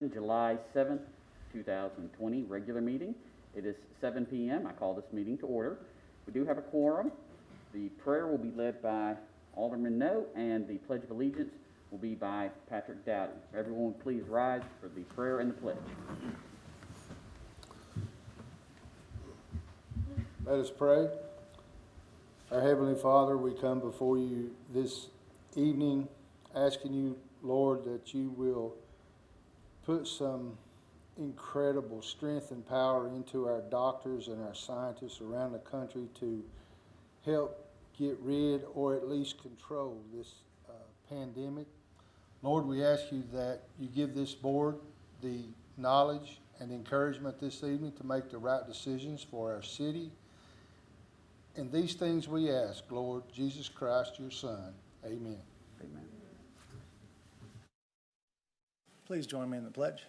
July 7th, 2020, regular meeting. It is 7 p.m. I call this meeting to order. We do have a quorum. The prayer will be led by Alderman No, and the Pledge of Allegiance will be by Patrick Dowdy. Everyone please rise for the prayer and the pledge. Let us pray. Our Heavenly Father, we come before you this evening asking you, Lord, that you will put some incredible strength and power into our doctors and our scientists around the country to help get rid or at least control this pandemic. Lord, we ask you that you give this board the knowledge and encouragement this evening to make the right decisions for our city. And these things we ask, Lord, Jesus Christ, your Son. Amen. Amen. Please join me in the pledge.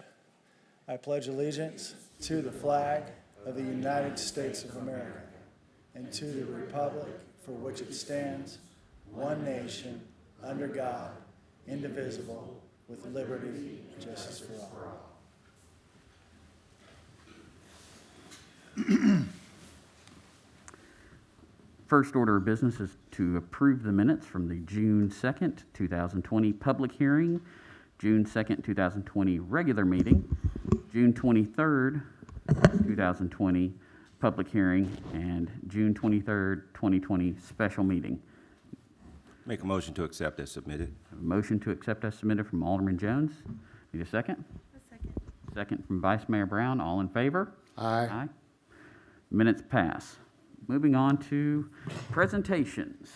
I pledge allegiance to the flag of the United States of America and to the republic for which it stands, one nation, under God, indivisible, with liberty and justice for all. First order of business is to approve the minutes from the June 2nd, 2020 public hearing, June 2nd, 2020 regular meeting, June 23rd, 2020 public hearing, and June 23rd, 2020 special meeting. Make a motion to accept as submitted. A motion to accept as submitted from Alderman Jones. Need a second? A second. Second from Vice Mayor Brown. All in favor? Aye. Aye. Minutes pass. Moving on to presentations.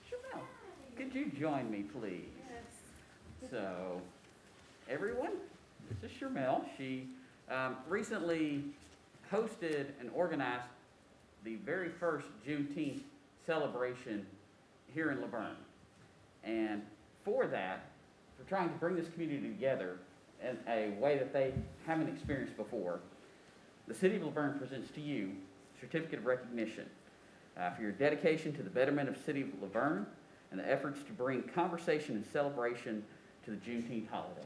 Chanel, could you join me, please? Yes. So, everyone, this is Shermel. She recently hosted and organized the very first Juneteenth celebration here in Laverne. And for that, for trying to bring this community together in a way that they haven't experienced before, the City of Laverne presents to you a certificate of recognition for your dedication to the betterment of the City of Laverne and the efforts to bring conversation and celebration to the Juneteenth holiday.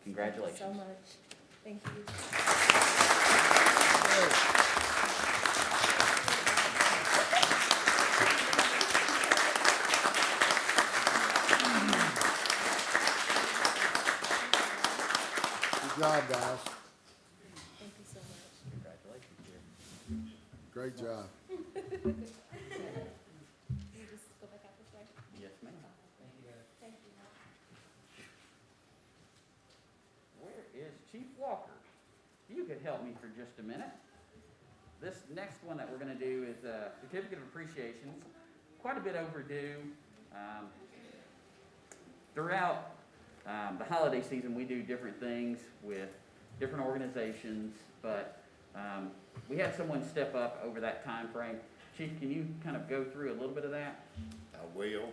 Congratulations. Thank you so much. Thank you. Good job, guys. Thank you so much. Congratulations, dear. Great job. Can you just go back out this way? Yes, ma'am. Thank you. Where is Chief Walker? You could help me for just a minute. This next one that we're going to do is a certificate of appreciation. It's quite a bit overdue. Throughout the holiday season, we do different things with different organizations, but we had someone step up over that time frame. Chief, can you kind of go through a little bit of that? I will.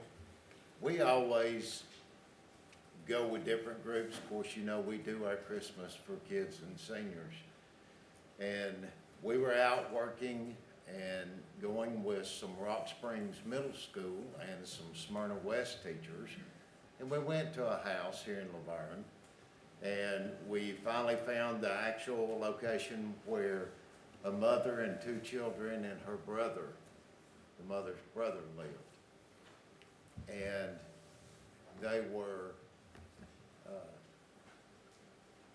We always go with different groups. Of course, you know, we do our Christmas for kids and seniors. And we were out working and going with some Rock Springs Middle School and some Smyrna West teachers. And we went to a house here in Laverne, and we finally found the actual location where a mother and two children and her brother, the mother's brother, lived. And they were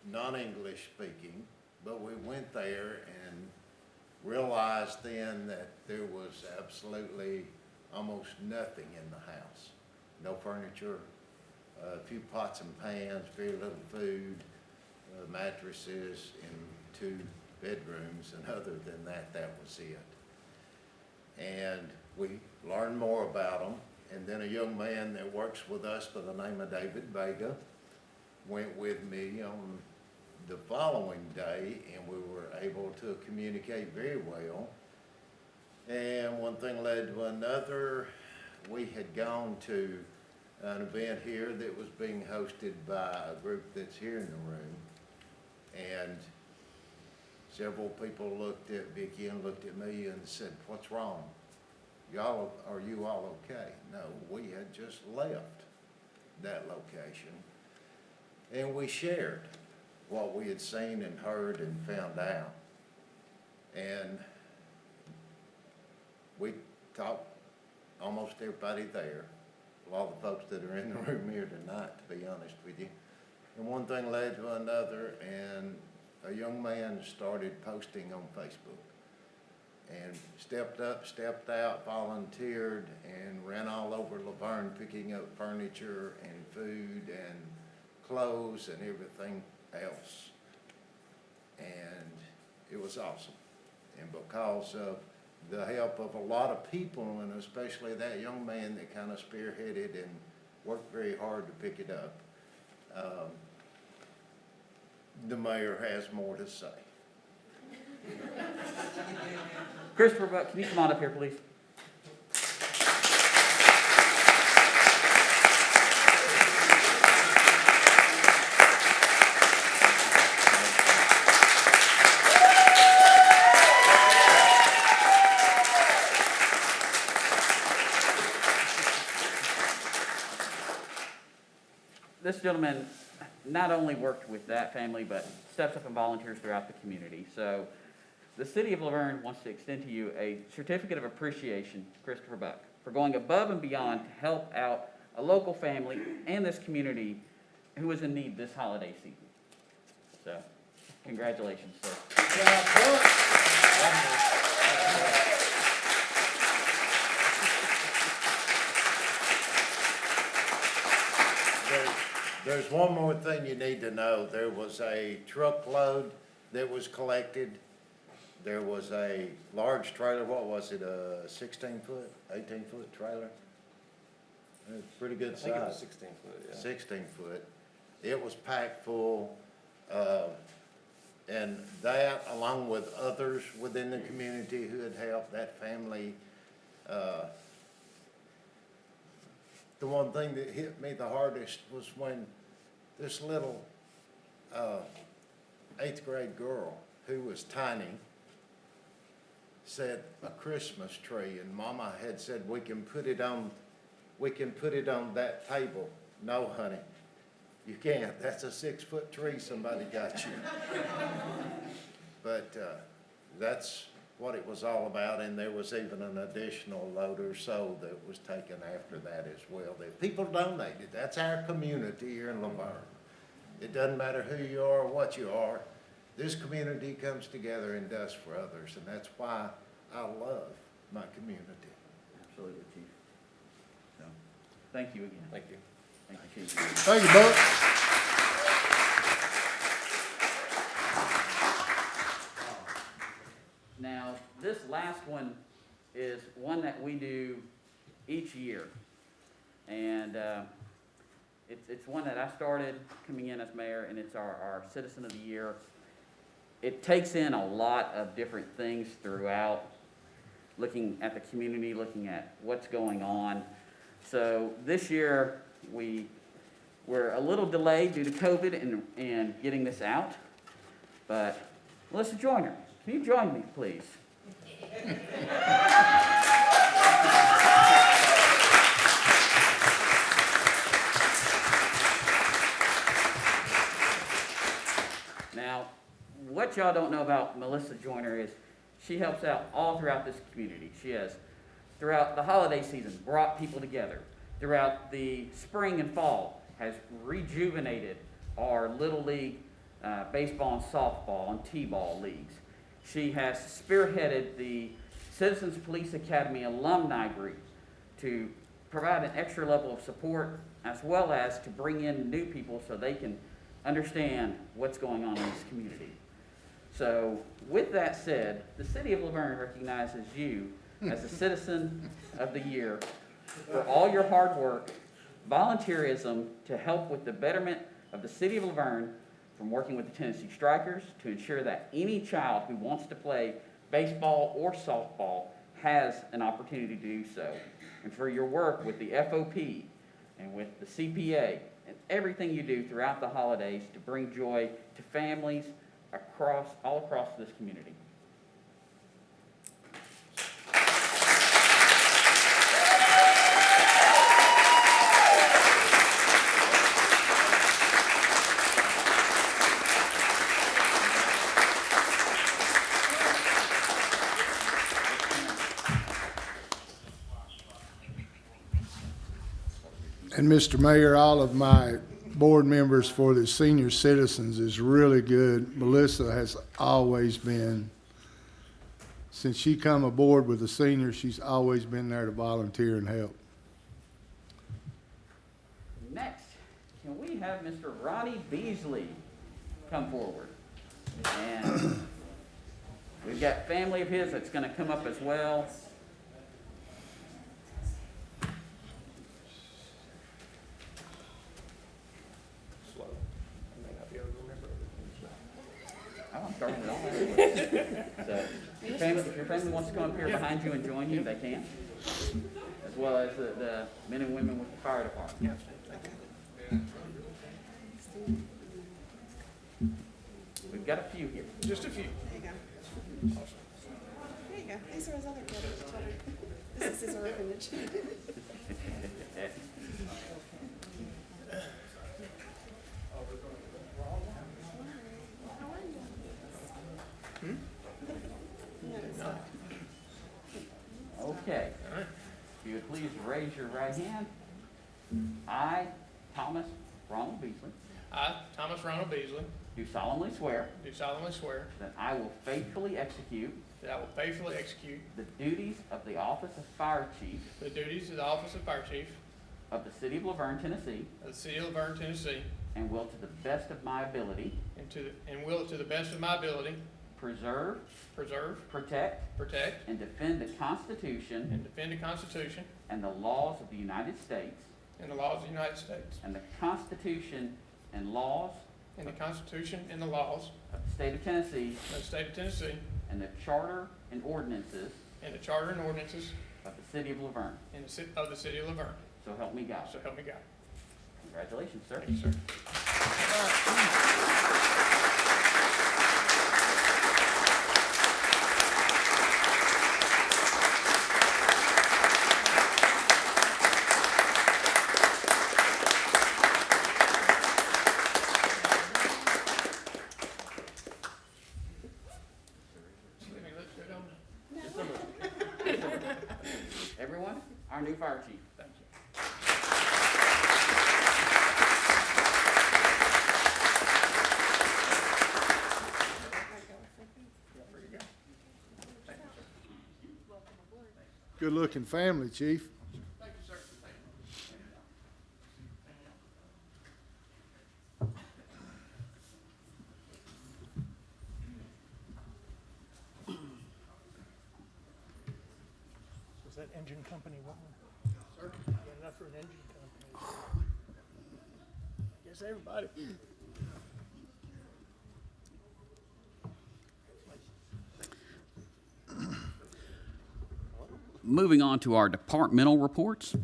non-English speaking, but we went there and realized then that there was absolutely almost nothing in the house. No furniture, a few pots and pans, very little food, mattresses in 2 bedrooms, and other than that, that was it. And we learned more about them, and then a young man that works with us by the name of David Vega went with me on the following day, and we were able to communicate very well. And one thing led to another. We had gone to an event here that was being hosted by a group that's here in the room. And several people looked at Vicki and looked at me and said, "What's wrong? Are you all okay?" No, we had just left that location. And we shared what we had seen and heard and found out. And we talked almost everybody there, a lot of the folks that are in the room here tonight, to be honest with you. And one thing led to another, and a young man started posting on Facebook and stepped up, stepped out, volunteered, and ran all over Laverne picking up furniture and food and clothes and everything else. And it was awesome. And because of the help of a lot of people, and especially that young man that kind of spearheaded and worked very hard to pick it up, the mayor has more to say. Kristopher Buck, can you come on up here, please? This gentleman not only worked with that family, but steps up and volunteers throughout the community. So the city of Laverne wants to extend to you a certificate of appreciation, Kristopher Buck, for going above and beyond to help out a local family and this community who is in need this holiday season. So, congratulations, sir. There's one more thing you need to know. There was a truckload that was collected. There was a large trailer. What was it, a 16-foot, 18-foot trailer? It was pretty good size. I think it was 16 foot, yeah. 16 foot. It was packed full. And that, along with others within the community who had helped that family, the one thing that hit me the hardest was when this little 8th grade girl who was tiny said a Christmas tree, and Mama had said we can put it on that table. No, honey, you can't. That's a 6-foot tree somebody got you. But that's what it was all about, and there was even an additional load or so that was taken after that as well. That people donated. That's our community here in Laverne. It doesn't matter who you are or what you are. This community comes together and does for others, and that's why I love my community. Absolutely, Chief. So, thank you again. Thank you. Thank you, Chief. Thank you, Buck. Now, this last one is one that we do each year. And it's one that I started coming in as mayor, and it's our Citizen of the Year. It takes in a lot of different things throughout, looking at the community, looking at what's going on. So this year, we're a little delayed due to COVID and getting this out. But Melissa Joyner, can you join me, please? Now, what y'all don't know about Melissa Joyner is she helps out all throughout this community. She has, throughout the holiday season, brought people together. Throughout the spring and fall, has rejuvenated our Little League baseball and softball and t-ball leagues. She has spearheaded the Citizens Police Academy alumni group to provide an extra level of support, as well as to bring in new people so they can understand what's going on in this community. So with that said, the city of Laverne recognizes you as a Citizen of the Year for all your hard work, volunteerism to help with the betterment of the city of Laverne, from working with the Tennessee Strikers to ensure that any child who wants to play baseball or softball has an opportunity to do so, and for your work with the FOP and with the CPA and everything you do throughout the holidays to bring joy to families all across this community. And Mr. Mayor, all of my board members for the senior citizens is really good. Melissa has always been, since she come aboard with the seniors, she's always been there to volunteer and help. Next, can we have Mr. Ronnie Beasley come forward? And we've got family of his that's going to come up as well. I'm starting it all anyway. So, if your family wants to come up here behind you and join you, they can. As well as the men and women with the fire department. We've got a few here. Just a few. There you go. There you go. These are his other children. This is his orphanage. Okay. If you would please raise your right hand. I, Thomas Ronald Beasley, I, Thomas Ronald Beasley, do solemnly swear do solemnly swear that I will faithfully execute that I will faithfully execute the duties of the office of Fire Chief the duties of the office of Fire Chief of the City of Laverne, Tennessee, of the City of Vergne, Tennessee, and will to the best of my ability and will to the best of my ability preserve, protect, protect, and defend the Constitution and defend the Constitution and the laws of the United States and the laws of the United States and the Constitution and laws and the Constitution and the laws of the State of Tennessee of the State of Tennessee and the Charter and ordinances and the Charter and ordinances of the City of Laverne. of the City of Laverne. So help me God. So help me God. Congratulations, sir. Thank you, sir. Everyone, our new fire chief. Thank you. There you go. Thank you, sir. Good-looking family, Chief. Thank you, sir. Thank you. Was that engine company, Sir? enough for an engine company? Guess everybody. Moving on to our departmental reports.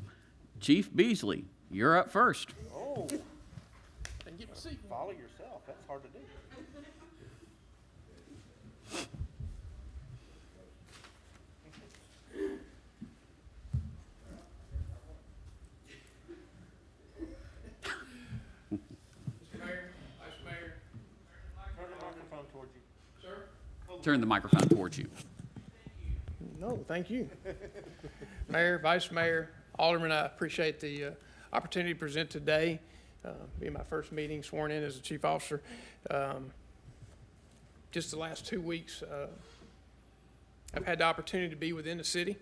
Chief Beasley, you're up first. Oh, And get my seat. follow yourself, that's hard to do. Mr. Mayor, Vice Mayor, Turn the microphone towards you. sir. Turn the microphone towards you. No, thank you. Mayor, Vice Mayor, Aldermen, I appreciate the opportunity to present today, being my first meeting sworn in as a chief officer. Just the last 2 weeks, I've had the opportunity to be within the city,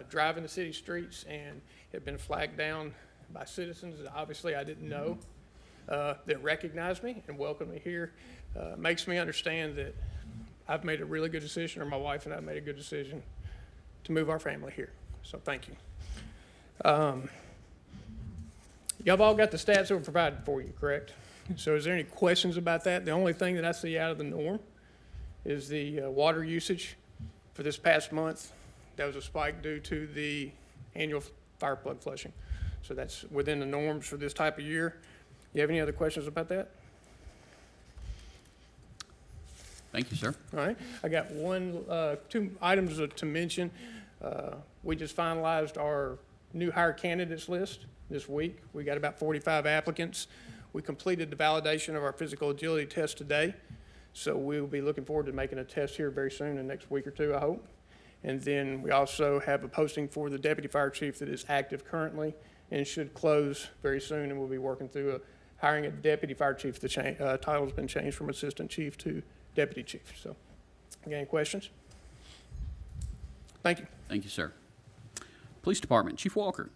driving the city streets, and have been flagged down by citizens that obviously I didn't know, that recognized me and welcomed me here. Makes me understand that I've made a really good decision, or my wife and I made a good decision to move our family here. So thank you. Y'all have all got the stats that were provided for you, correct? So is there any questions about that? The only thing that I see out of the norm is the water usage for this past month. That was a spike due to the annual fire plug flushing. So that's within the norms for this type of year. You have any other questions about that? Thank you, sir. All right, I got two items to mention. We just finalized our new hire candidates list this week. We got about 45 applicants. We completed the validation of our physical agility test today. So we'll be looking forward to making a test here very soon, in the next week or two, I hope. And then we also have a posting for the deputy fire chief that is active currently and should close very soon, and we'll be working through hiring a deputy fire chief. The title's been changed from assistant chief to deputy chief. So, any questions? Thank you. Thank you, sir. Police Department, Chief Walker.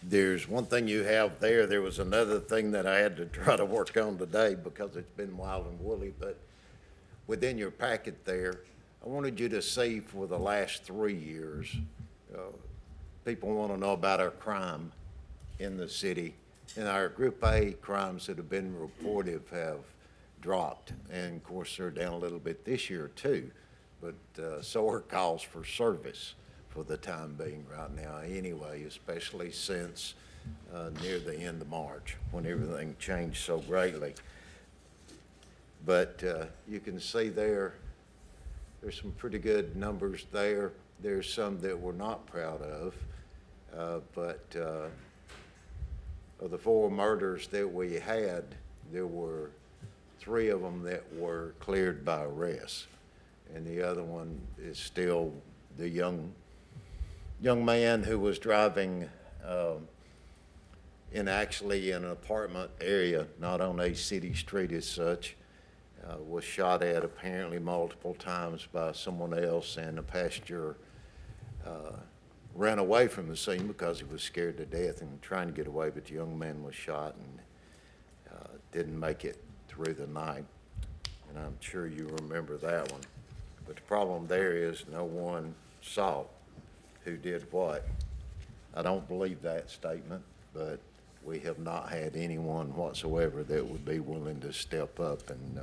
There's one thing you have there. There was another thing that I had to try to work on today because it's been wild and woolly, but within your packet there, I wanted you to see for the last 3 years, people want to know about our crime in the city. And our Group A crimes that have been reported have dropped. And of course, they're down a little bit this year too. But so are calls for service for the time being right now anyway, especially since near the end of March when everything changed so greatly. But you can see there's some pretty good numbers there. There's some that we're not proud of, but of the 4 murders that we had, there were 3 of them that were cleared by arrest. And the other one is still the young man who was driving in an apartment area, not on a city street as such, was shot at apparently multiple times by someone else, and the passenger ran away from the scene because he was scared to death and trying to get away, but the young man was shot and didn't make it through the night. And I'm sure you remember that one. But the problem there is no one saw who did what. I don't believe that statement, but we have not had anyone whatsoever that would be willing to step up. And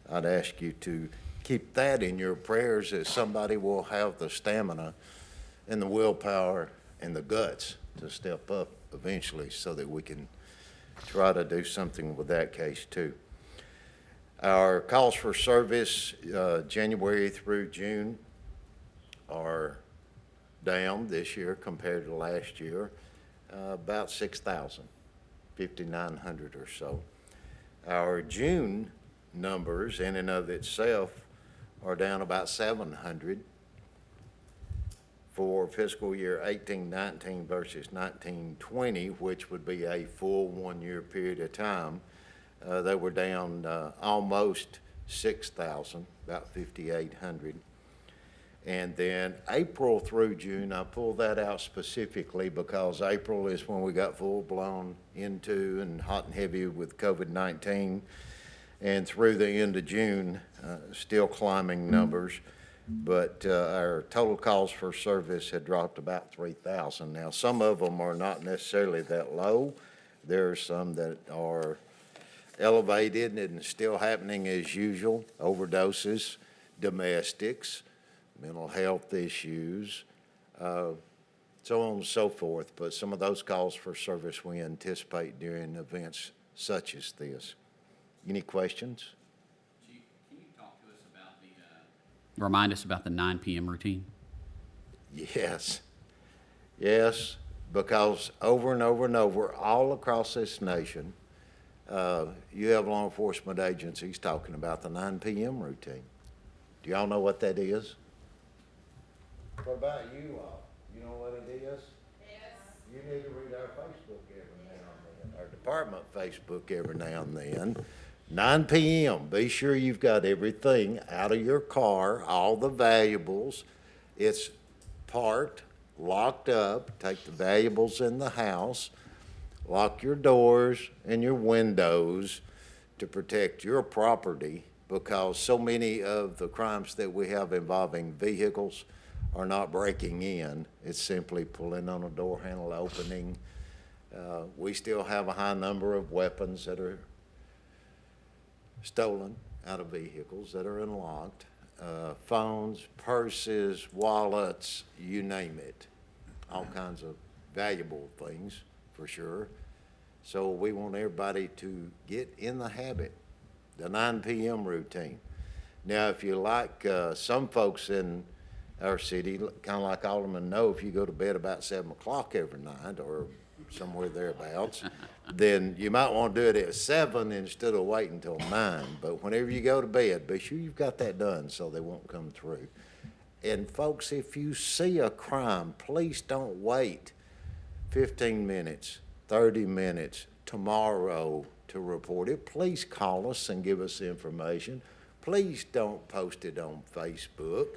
I'd ask you to keep that in your prayers, that somebody will have the stamina and the willpower and the guts to step up eventually so that we can try to do something with that case too. Our calls for service January through June are down this year compared to last year, about 6,000, 5,900 or so. Our June numbers in and of itself are down about 700 for fiscal year 18-19 versus 19-20, which would be a full 1-year period of time. They were down almost 6,000, about 5,800. And then April through June, I pulled that out specifically because April is when we got full-blown into and hot and heavy with COVID-19. And through the end of June, still climbing numbers. But our total calls for service had dropped about 3,000. Now, some of them are not necessarily that low. There are some that are elevated and still happening as usual: overdoses, domestics, mental health issues, so on and so forth. But some of those calls for service we anticipate during events such as this. Any questions? Chief, can you talk to us about remind us about the 9 p.m. routine? Yes, because over and over and over, all across this nation, you have law enforcement agencies talking about the 9 p.m. routine. Do y'all know what that is? What about you all? You know what it is? Yes. You need to read our Facebook every now and then, our department Facebook every now and then. 9 p.m., be sure you've got everything out of your car, all the valuables. It's parked, locked up. Take the valuables in the house. Lock your doors and your windows to protect your property, because so many of the crimes that we have involving vehicles are not breaking in. It's simply pulling on a door handle, opening. We still have a high number of weapons that are stolen out of vehicles that are unlocked. phones, purses, wallets, you name it. All kinds of valuable things, for sure. So we want everybody to get in the habit, the 9 p.m. routine. Now, if you like, some folks in our city, kind of like Aldermen know, if you go to bed about 7 o'clock every night or somewhere thereabouts, then you might want to do it at 7 instead of waiting until 9. But whenever you go to bed, be sure you've got that done so they won't come through. And folks, if you see a crime, please don't wait 15 minutes, 30 minutes tomorrow to report it. Please call us and give us information. Please don't post it on Facebook.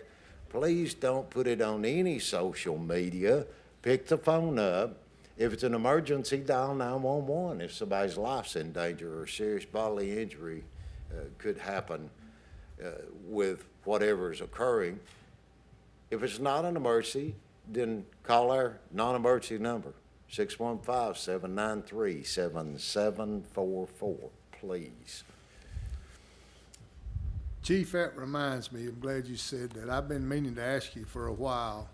Please don't put it on any social media. Pick the phone up. If it's an emergency, dial 911 if somebody's life's in danger or serious bodily injury could happen with whatever's occurring. If it's not an emergency, then call our non-emergency number, 615-793-7744, please. Chief, that reminds me, I'm glad you said that. I've been meaning to ask you for a while.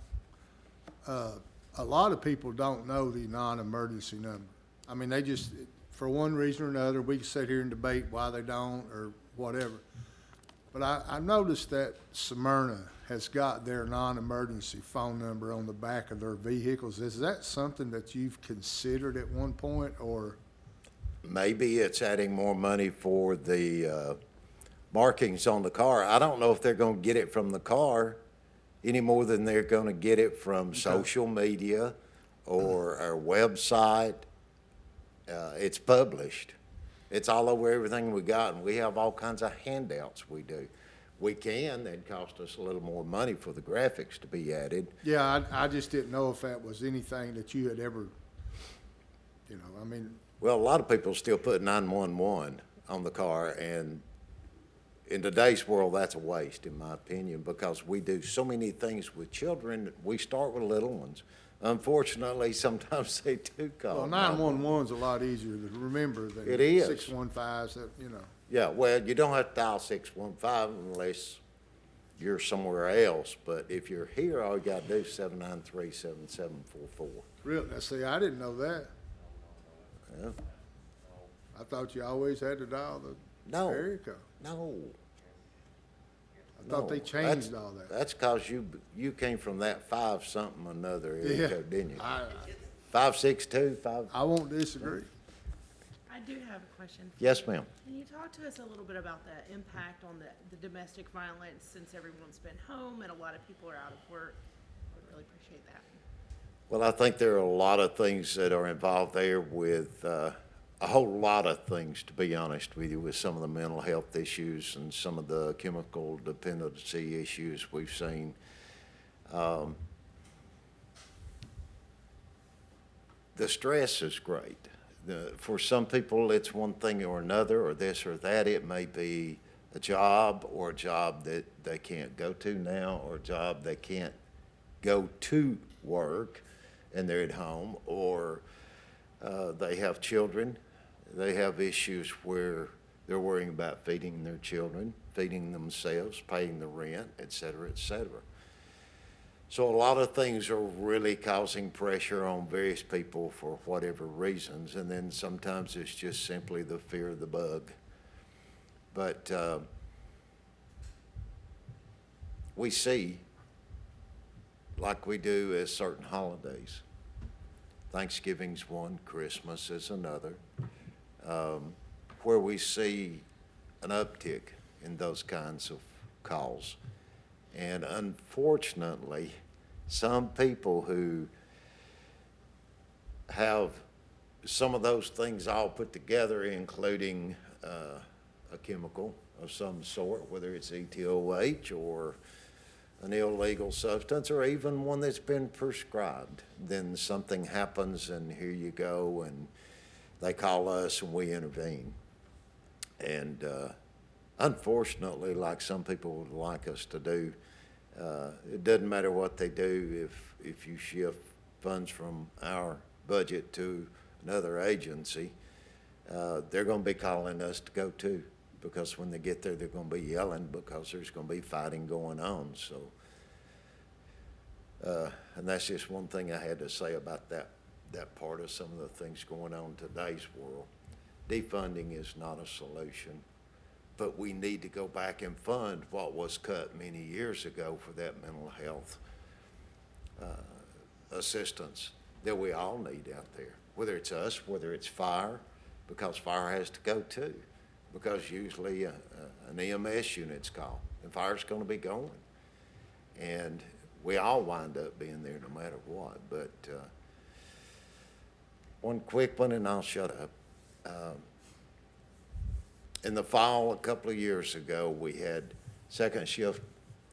A lot of people don't know the non-emergency number. I mean, they just, for one reason or another, we can sit here and debate why they don't or whatever. But I noticed that Smyrna has got their non-emergency phone number on the back of their vehicles. Is that something that you've considered at one point, or? Maybe it's adding more money for the markings on the car. I don't know if they're going to get it from the car any more than they're going to get it from social media or our website. It's published. It's all over everything we got, and we have all kinds of handouts we do. It'd cost us a little more money for the graphics to be added. Yeah, I just didn't know if that was anything that you had ever, I mean. Well, a lot of people still put 911 on the car, and in today's world, that's a waste, in my opinion, because we do so many things with children. We start with little ones. Unfortunately, sometimes they do call. Well, 911's a lot easier to remember than It is. 615s, Yeah, well, you don't have to dial 615 unless you're somewhere else, but if you're here, all you gotta do is 793-7744. Really? Now, see, I didn't know that. Yeah. I thought you always had to dial the No. area code. No. I thought they changed all that. That's because you came from that 5-something another area Yeah. code, didn't you? 562, 562, I won't disagree. I do have a question. Yes, ma'am. Can you talk to us a little bit about the impact on the domestic violence since everyone's been home and a lot of people are out of work? I would really appreciate that. Well, I think there are a lot of things that are involved there with a whole lot of things, to be honest with you, with some of the mental health issues and some of the chemical dependency issues we've seen. The stress is great. For some people, it's one thing or another, or this or that. It may be a job or a job that they can't go to now, or a job they can't go to work and they're at home, or they have children. They have issues where they're worrying about feeding their children, feeding themselves, paying the rent, et cetera, et cetera. So a lot of things are really causing pressure on various people for whatever reasons, and then sometimes it's just simply the fear of the bug. But we see, like we do as certain holidays, Thanksgiving's one, Christmas is another, where we see an uptick in those kinds of calls. And unfortunately, some people who have some of those things all put together, including a chemical of some sort, whether it's ETOH or an illegal substance, or even one that's been prescribed, then something happens and here you go, and they call us and we intervene. And unfortunately, like some people would like us to do, it doesn't matter what they do. If you shift funds from our budget to another agency, they're going to be calling us to go too. because when they get there, they're gonna be yelling because there's gonna be fighting going on, so. And that's just one thing I had to say about that part of some of the things going on in today's world. Defunding is not a solution, but we need to go back and fund what was cut many years ago for that mental health assistance that we all need out there, whether it's us, whether it's fire, because fire has to go too, because usually an EMS unit's called, and fire's gonna be going. And we all wind up being there no matter what, but one quick one and I'll shut up. In the fall, a couple of years ago, we had second shift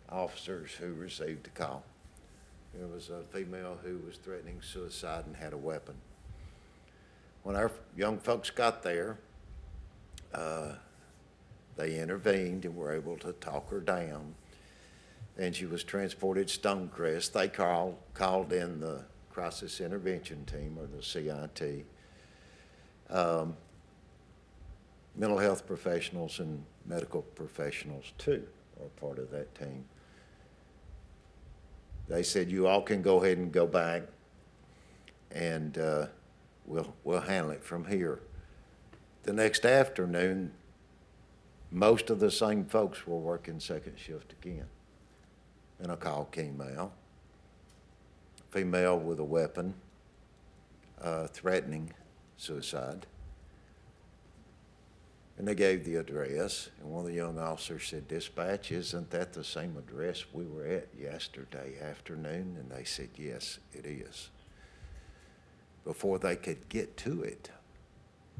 officers who received a call. There was a female who was threatening suicide and had a weapon. When our young folks got there, they intervened and were able to talk her down, and she was transported to Stonecrest. They called in the crisis intervention team, or the CIT. Mental health professionals and medical professionals too are part of that team. They said, you all can go ahead and go back, and we'll handle it from here. The next afternoon, most of the same folks were working second shift again. And a call came out, female with a weapon, threatening suicide. And they gave the address, and one of the young officers said, dispatch, isn't that the same address we were at yesterday afternoon? And they said, yes, it is. Before they could get to it,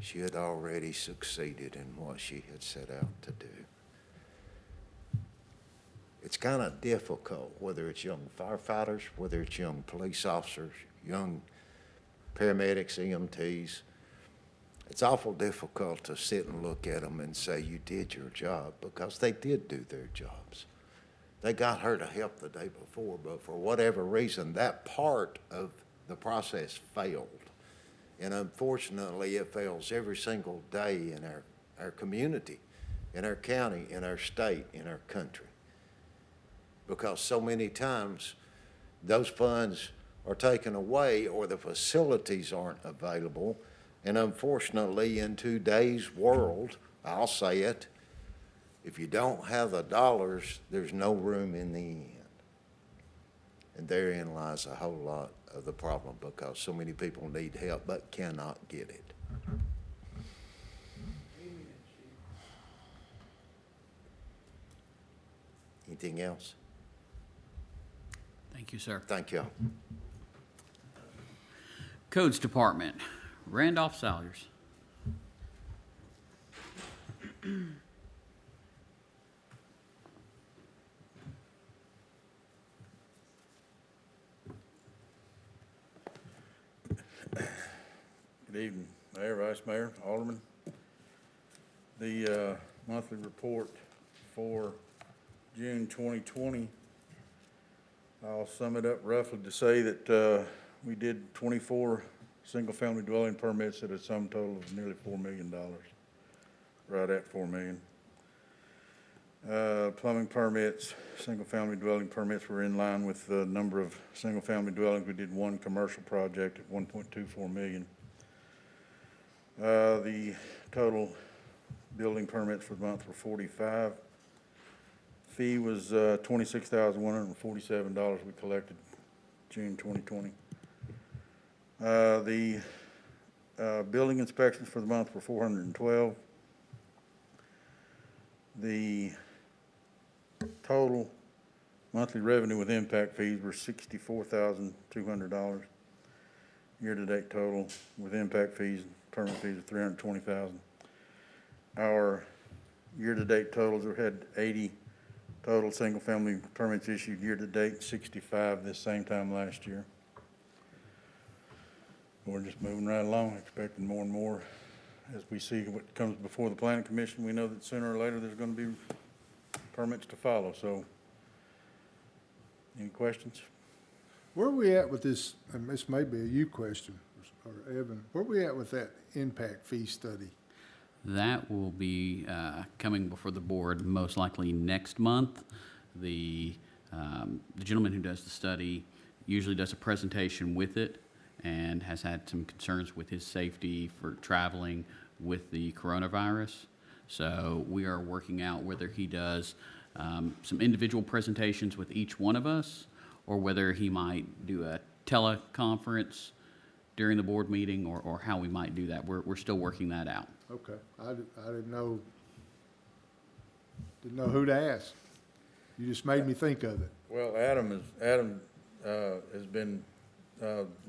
she had already succeeded in what she had set out to do. It's kind of difficult, whether it's young firefighters, whether it's young police officers, young paramedics, EMTs. It's awful difficult to sit and look at them and say, you did your job, because they did do their jobs. They got her to help the day before, but for whatever reason, that part of the process failed. And unfortunately, it fails every single day in our community, in our county, in our state, in our country. Because so many times, those funds are taken away or the facilities aren't available. And unfortunately, in today's world, I'll say it, if you don't have the dollars, there's no room in the end. And therein lies a whole lot of the problem, because so many people need help but cannot get it. Anything else? Thank you, sir. Thank you. Codes Department, Randolph Salyers. Good evening, Mayor, Vice Mayor, Alderman. The monthly report for June 2020, I'll sum it up roughly to say that we did 24 single-family dwelling permits at a sum total of nearly $4 million, right at $4 million. Plumbing permits, single-family dwelling permits were in line with the number of single-family dwellings. We did one commercial project at $1.24 million. The total building permits for the month were 45. Fee was $26,147 we collected June 2020. The building inspections for the month were 412. The total monthly revenue with impact fees were $64,200. Year-to-date total with impact fees, permit fees of $320,000. Our year-to-date totals, we had 80 total single-family permits issued year-to-date, 65 this same time last year. We're just moving right along, expecting more and more. As we see what comes before the Planning Commission, we know that sooner or later there's going to be permits to follow. So, any questions? Where are we at with this, and this may be a you question, or Evan, where are we at with that impact fee study? That will be coming before the board most likely next month. The gentleman who does the study usually does a presentation with it and has had some concerns with his safety for traveling with the coronavirus. So we are working out whether he does some individual presentations with each one of us, or whether he might do a teleconference during the board meeting, or how we might do that. We're still working that out. Okay, I didn't know who to ask. You just made me think of it. Well, Adam has been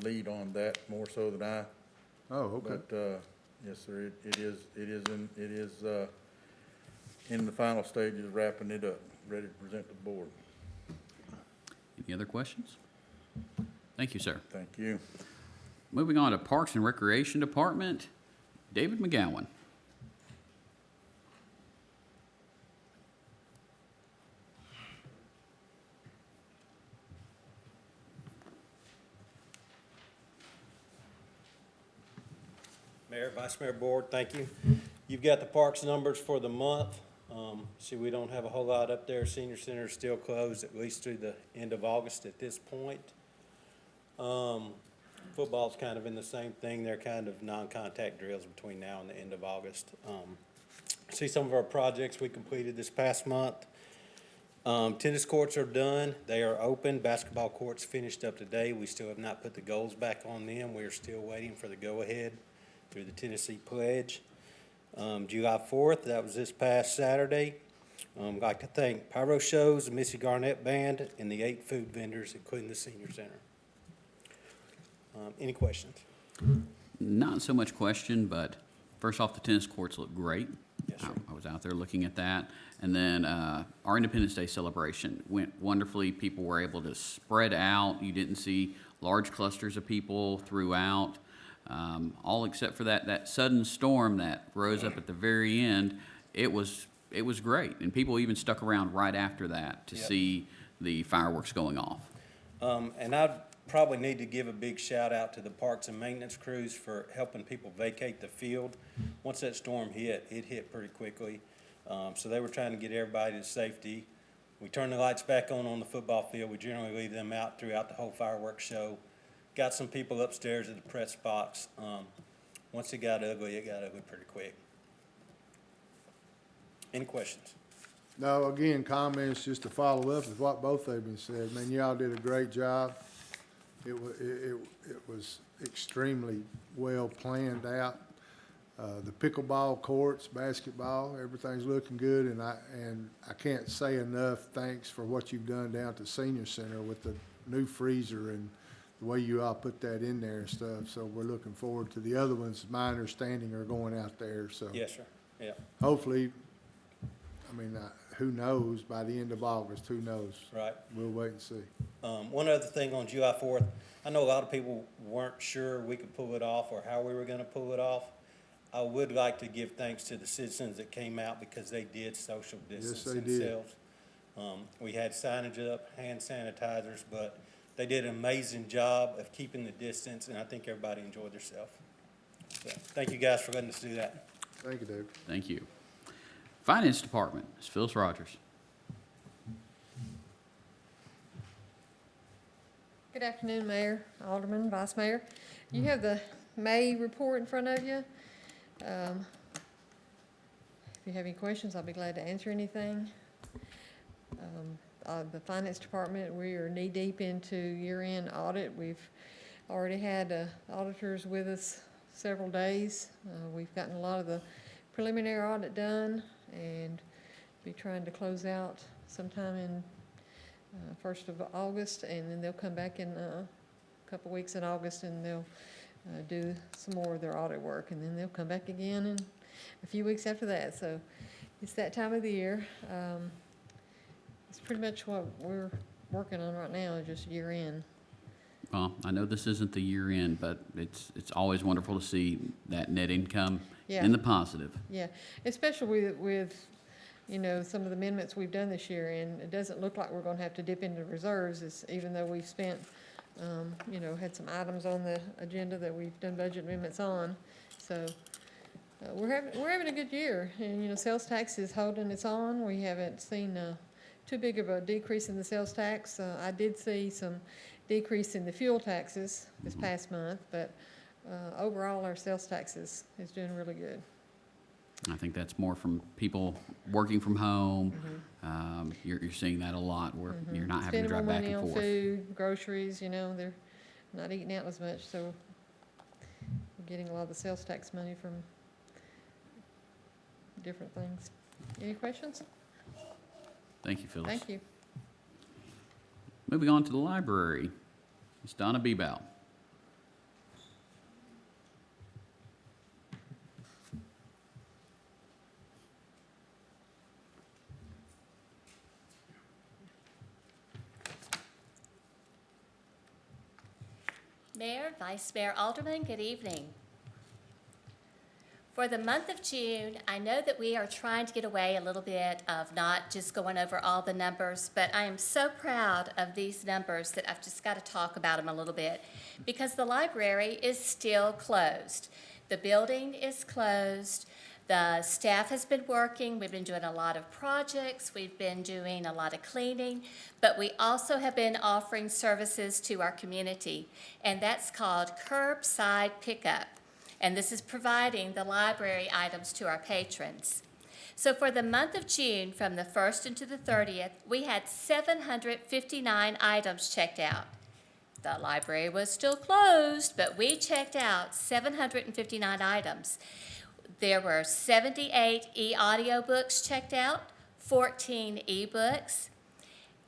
lead on that more so than I. Oh, okay. But, yes, sir, it is in the final stages, wrapping it up, ready to present to the board. Any other questions? Thank you, sir. Thank you. Moving on to Parks and Recreation Department, David McGowan. Mayor, Vice Mayor Board, thank you. You've got the parks numbers for the month. See, we don't have a whole lot up there. Senior Center is still closed at least through the end of August at this point. Football's kind of in the same thing. They're kind of non-contact drills between now and the end of August. See some of our projects we completed this past month. Tennis courts are done. They are open. Basketball courts finished up today. We still have not put the goals back on them. We are still waiting for the go-ahead through the Tennessee Pledge. July 4th, that was this past Saturday. I'd like to thank Pyro Shows, the Missy Garnett Band, and the 8 food vendors, including the Senior Center. Any questions? Not so much question, but first off, the tennis courts look great. Yes, sir. I was out there looking at that. And then our Independence Day celebration went wonderfully. People were able to spread out. You didn't see large clusters of people throughout. All except for that sudden storm that rose up at the very end. It was great, and people even stuck around right after that to Yep. see the fireworks going off. And I'd probably need to give a big shout out to the parks and maintenance crews for helping people vacate the field. Once that storm hit, it hit pretty quickly. So they were trying to get everybody to safety. We turned the lights back on the football field. We generally leave them out throughout the whole fireworks show. Got some people upstairs at the press box. Once it got ugly pretty quick. Any questions? No, again, comments just to follow up with what both of them said. Man, y'all did a great job. It was extremely well planned out. The pickleball courts, basketball, everything's looking good, and I can't say enough thanks for what you've done down at the Senior Center with the new freezer and the way you all put that in there and stuff. So we're looking forward to the other ones. My understanding are going out there. So Yes, sir. Yeah. hopefully, I mean, who knows? By the end of August, who knows? Right. We'll wait and see. One other thing on July 4th, I know a lot of people weren't sure we could pull it off or how we were gonna pull it off. I would like to give thanks to the citizens that came out because they did social distance they did. themselves. We had signage up, hand sanitizers, but they did an amazing job of keeping the distance, and I think everybody enjoyed themselves. So, thank you guys for letting us do that. Thank you, Dave. Thank you. Finance Department, Ms. Phyllis Rogers. Good afternoon, Mayor, Alderman, Vice Mayor. You have the May report in front of you. If you have any questions, I'll be glad to answer anything. The Finance Department, we are knee-deep into year-end audit. We've already had auditors with us several days. We've gotten a lot of the preliminary audit done and be trying to close out sometime in 1st of August, and then they'll come back in a couple weeks in August and they'll do some more of their audit work, and then they'll come back again in a few weeks after that. So it's that time of the year. It's pretty much what we're working on right now, just year end. Well, I know this isn't the year end, but it's always wonderful to see that net income Yeah. in the positive. Yeah, especially with you know, some of the amendments we've done this year, and it doesn't look like we're gonna have to dip into reserves, even though we've spent, you know, had some items on the agenda that we've done budget amendments on. So we're having a good year, and, you know, sales tax is holding its own. We haven't seen too big of a decrease in the sales tax. I did see some decrease in the fuel taxes this past month, but overall, our sales tax is doing really good. I think that's more from people working from home. You're seeing that a lot where you're not having to drive back and Spending more money on forth. food, groceries, you know, they're not eating out as much, so we're getting a lot of the sales tax money from different things. Any questions? Thank you, Phyllis. Thank you. Moving on to the library, Ms. Donna Bebout. Mayor, Vice Mayor, Aldermen, good evening. For the month of June, I know that we are trying to get away a little bit of not just going over all the numbers, but I am so proud of these numbers that I've just got to talk about them a little bit, because the library is still closed. The building is closed. The staff has been working. We've been doing a lot of projects. We've been doing a lot of cleaning, but we also have been offering services to our community, and that's called curbside pickup. And this is providing the library items to our patrons. So for the month of June, from the 1st into the 30th, we had 759 items checked out. The library was still closed, but we checked out 759 items. There were 78 e-audiobooks checked out, 14 e-books,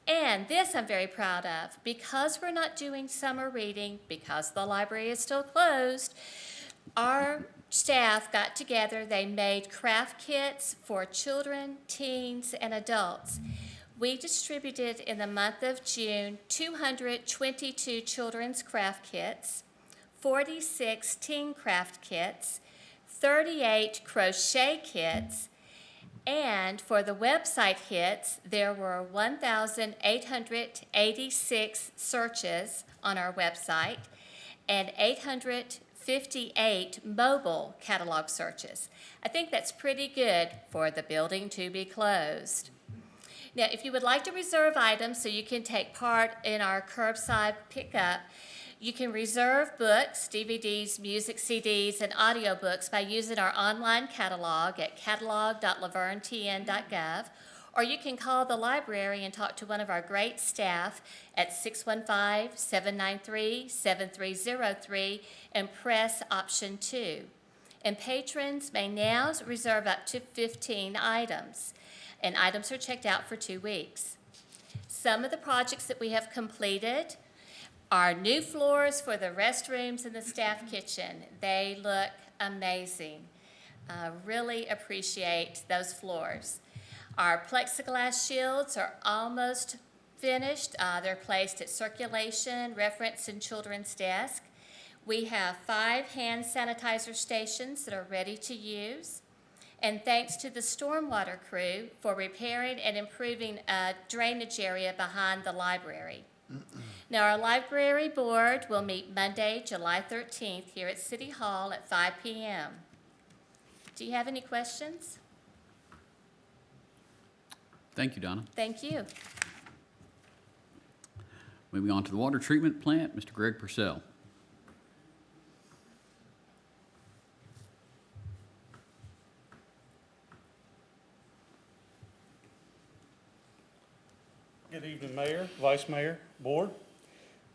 and this I'm very proud of. Because we're not doing summer reading, because the library is still closed, our staff got together. They made craft kits for children, teens, and adults. We distributed in the month of June 222 children's craft kits, 46 teen craft kits, 38 crochet kits, and for the website hits, there were 1,886 searches on our website and 858 mobile catalog searches. I think that's pretty good for the building to be closed. Now, if you would like to reserve items so you can take part in our curbside pickup, you can reserve books, DVDs, music CDs, and audiobooks by using our online catalog at catalog.lavernetn.gov, or you can call the library and talk to one of our great staff at 615-793-7303 and press option 2. And patrons may now reserve up to 15 items, and items are checked out for 2 weeks. Some of the projects that we have completed are new floors for the restrooms and the staff kitchen. They look amazing. Really appreciate those floors. Our plexiglass shields are almost finished. They're placed at circulation, reference, and children's desk. We have 5 hand sanitizer stations that are ready to use. And thanks to the stormwater crew for repairing and improving a drainage area behind the library. Now, our library board will meet Monday, July 13th here at City Hall at 5 p.m. Do you have any questions? Thank you, Donna. Thank you. Moving on to the water treatment plant, Mr. Greg Purcell. Good evening, Mayor, Vice Mayor, Board.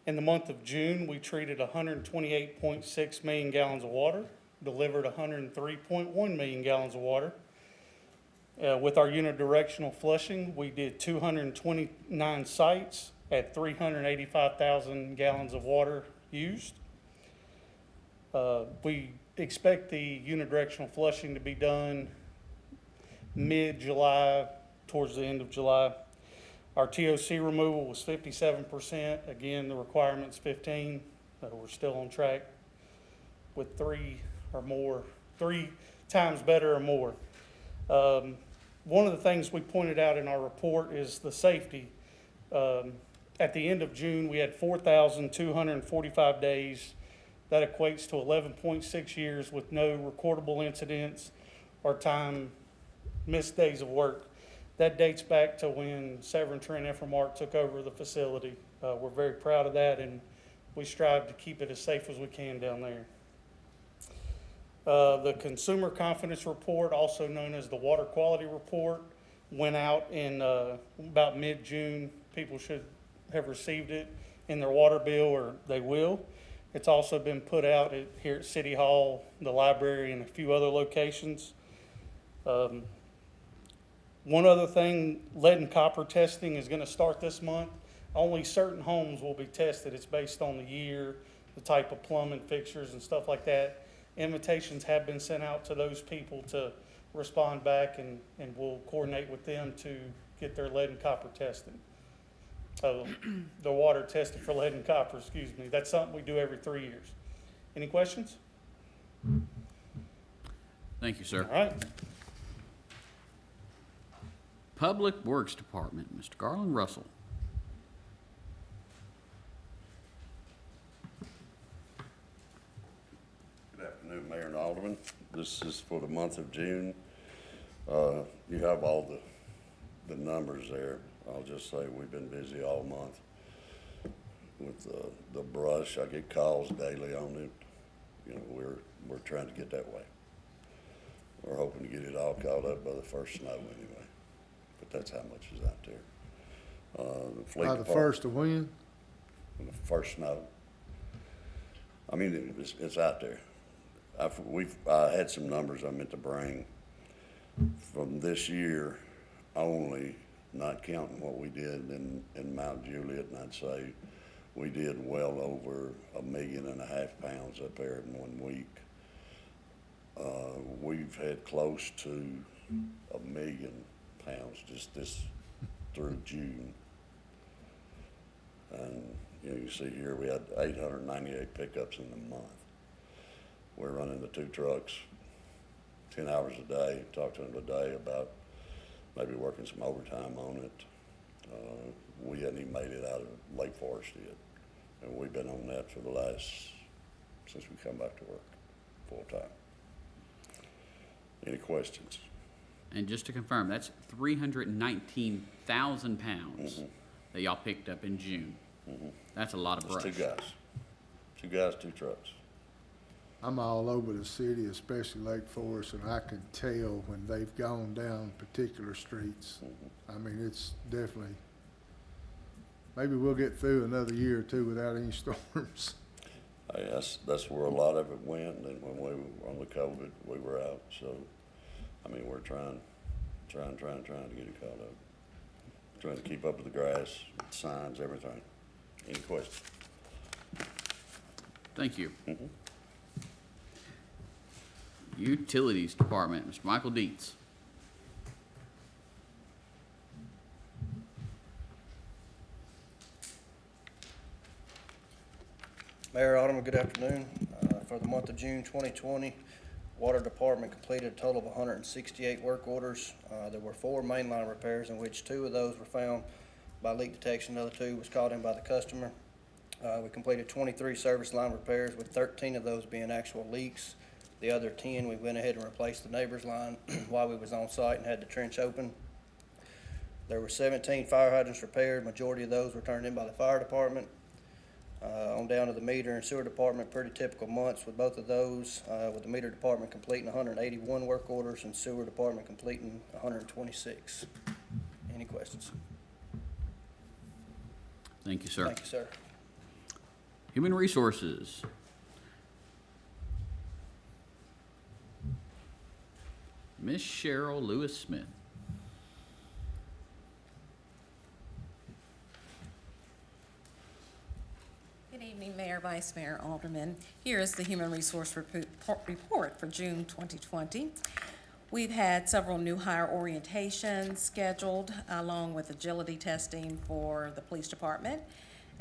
In the month of June, we treated 128.6 million gallons of water, delivered 103.1 million gallons of water. With our unidirectional flushing, we did 229 sites at 385,000 gallons of water used. We expect the unidirectional flushing to be done mid-July, towards the end of July. Our TOC removal was 57%. Again, the requirement's 15. We're still on track with 3 times better or more. One of the things we pointed out in our report is the safety. At the end of June, we had 4,245 days That equates to 11.6 years with no recordable incidents or time missed days of work. That dates back to when Severn Trent Infomark took over the facility. We're very proud of that, and we strive to keep it as safe as we can down there. The Consumer Confidence Report, also known as the Water Quality Report, went out in about mid-June. People should have received it in their water bill, or they will. It's also been put out here at City Hall, the library, and a few other locations. One other thing, lead and copper testing is going to start this month. Only certain homes will be tested. It's based on the year, the type of plumbing fixtures and stuff like that. Invitations have been sent out to those people to respond back, and we'll coordinate with them to get their lead and copper tested. The water tested for lead and copper, excuse me. That's something we do every 3 years. Any questions? Thank you, sir. All right. Public Works Department, Mr. Garland Russell. Good afternoon, Mayor and Alderman. This is for the month of June. You have all the numbers there. I'll just say we've been busy all month with the brush. I get calls daily on it. You know, we're trying to get that way. We're hoping to get it all caught up by the first snow anyway. But that's how much is out there. The fleet By the department- first of when? the first snow. I mean, it's out there. I had some numbers I meant to bring from this year only, not counting what we did in Mount Juliet, and I'd say we did well over 1.5 million pounds up there in 1 week. We've had close to 1 million pounds just this through June. And you know, you see here we had 898 pickups in the month. We're running the 2 trucks 10 hours a day. Talked to them today about maybe working some overtime on it. We hadn't even made it out of Lake Forest yet. And we've been on that for the since we come back to work full time. Any questions? And just to confirm, that's 319,000 pounds that y'all picked up in June. That's a lot of brush. It's 2 guys. 2 guys, 2 trucks. I'm all over the city, especially Lake Forest, and I can tell when they've gone down particular streets. I mean, it's definitely, maybe we'll get through another year or 2 without any storms. Hey, that's where a lot of it went, and when we were on the COVID, we were out, so, I mean, we're trying to get it caught up. Trying to keep up with the grass, signs, everything. Any questions? Thank you. Utilities Department, Mr. Michael Dietz. Mayor, Alderman, good afternoon. For the month of June 2020, Water Department completed a total of 168 work orders. There were 4 mainline repairs, in which 2 of those were found by leak detection. The other 2 was called in by the customer. We completed 23 service line repairs, with 13 of those being actual leaks. The other 10, we went ahead and replaced the neighbor's line while we was on site and had the trench open. There were 17 fire hydrants repaired. Majority of those were turned in by the fire department. On down to the meter and sewer department, pretty typical months with both of those, with the meter department completing 181 work orders and sewer department completing 126. Any questions? Thank you, sir. Thank you, sir. Human Resources. Miss Cheryl Lewis-Smith. Good evening, Mayor, Vice Mayor, Aldermen. Here is the Human Resource Report for June 2020. We've had several new hire orientations scheduled, along with agility testing for the police department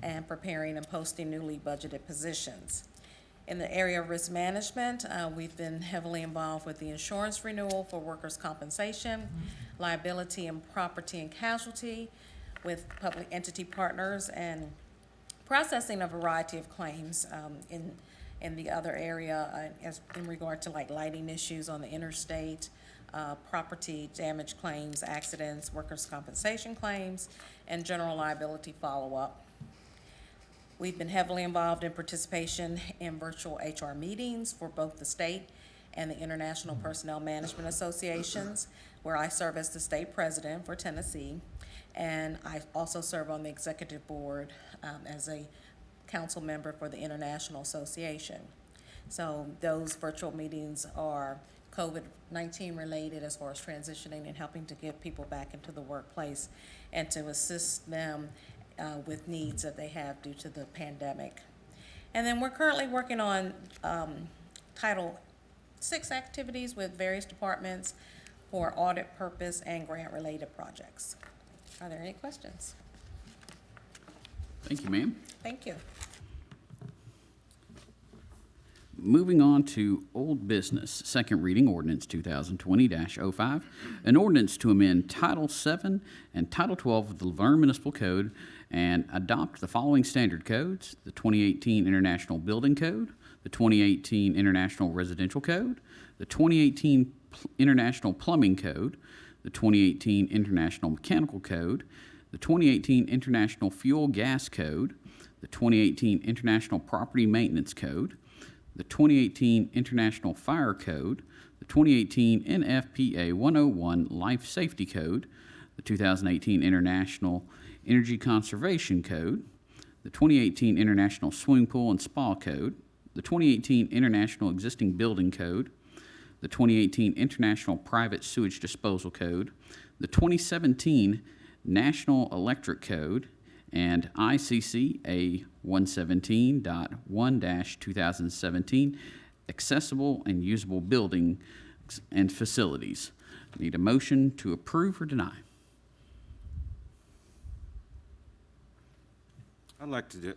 and preparing and posting newly budgeted positions. In the area of risk management, we've been heavily involved with the insurance renewal for workers' compensation, liability and property and casualty with public entity partners, and processing a variety of claims in in the other area, as in regard to like lighting issues on the interstate, property damage claims, accidents, workers' compensation claims, and general liability follow-up. We've been heavily involved in participation in virtual HR meetings for both the state and the International Personnel Management Associations, where I serve as the state president for Tennessee. And I also serve on the executive board as a council member for the International Association. So those virtual meetings are COVID-19 related as far as transitioning and helping to get people back into the workplace and to assist them with needs that they have due to the pandemic. And then we're currently working on Title VI activities with various departments for audit purpose and grant-related projects. Are there any questions? Thank you, ma'am. Thank you. Moving on to old business, second reading ordinance 2020-05, an ordinance to amend Title VII and Title 12 of the Vergne Municipal Code and adopt the following standard codes: the 2018 International Building Code, the 2018 International Residential Code, the 2018 International Plumbing Code, the 2018 International Mechanical Code, the 2018 International Fuel Gas Code, the 2018 International Property Maintenance Code, the 2018 International Fire Code, the 2018 NFPA 101 Life Safety Code, the 2018 International Energy Conservation Code, the 2018 International Swimming Pool and Spa Code, the 2018 International Existing Building Code, the 2018 International Private Sewage Disposal Code, the 2017 National Electric Code, and ICC A117.1-2017, accessible and usable buildings and facilities. Need a motion to approve or deny? I'd like to,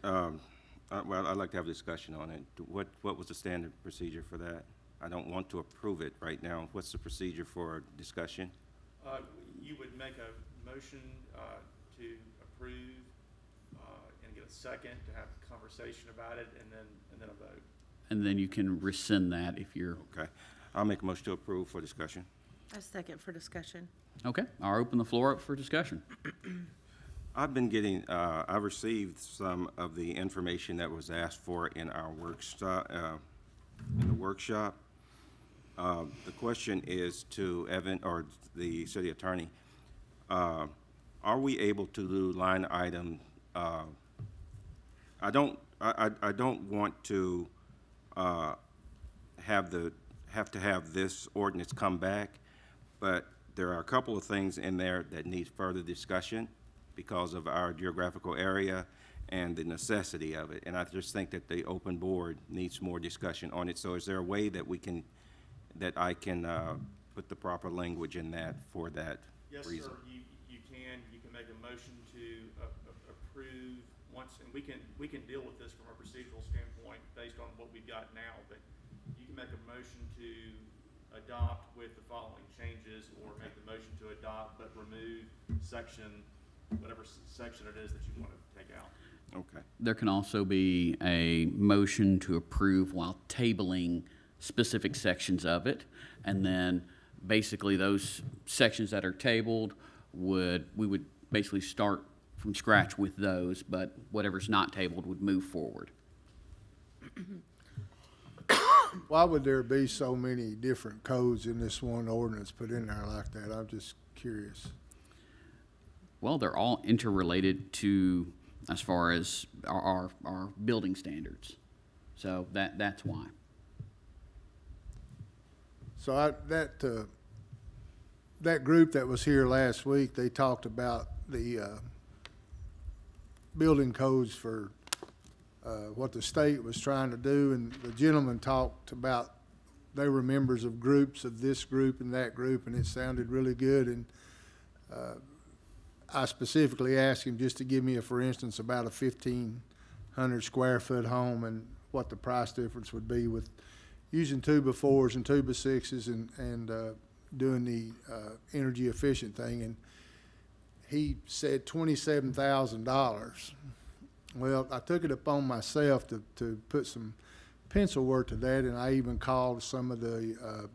I'd like to have a discussion on it. What was the standard procedure for that? I don't want to approve it right now. What's the procedure for discussion? You would make a motion to approve and get a second to have a conversation about it, and then a vote. And then you can rescind that if you're, Okay. I'll make a motion to approve for discussion. A second for discussion. okay. I'll open the floor up for discussion. I've been getting, I've received some of the information that was asked for in our workshop. The question is to Evan, or the city attorney, are we able to do line item? I don't want to have this ordinance come back, but there are a couple of things in there that need further discussion because of our geographical area and the necessity of it. And I just think that the open board needs more discussion on it. So is there a way that I can put the proper language in that for that reason? Yes, sir, you can make a motion to approve once, and we can deal with this from a procedural standpoint based on what we've got now, but you can make a motion to adopt with the following changes, or make the motion to adopt but remove whatever section it is that you want to take out. Okay. There can also be a motion to approve while tabling specific sections of it, and then basically those sections that are tabled we would basically start from scratch with those, but whatever's not tabled would move forward. Why would there be so many different codes in this one ordinance put in there like that? I'm just curious. Well, they're all interrelated to, as far as our building standards. So that's why. So that group that was here last week, they talked about the building codes for what the state was trying to do, and the gentleman talked about they were members of groups of this group and that group, and it sounded really good. And I specifically asked him just to give me for instance, about a 1,500 square foot home and what the price difference would be with using 2x4s and 2x6s and doing the energy efficient thing. And he said $27,000. Well, I took it upon myself to put some pencil work to that, and I even called some of the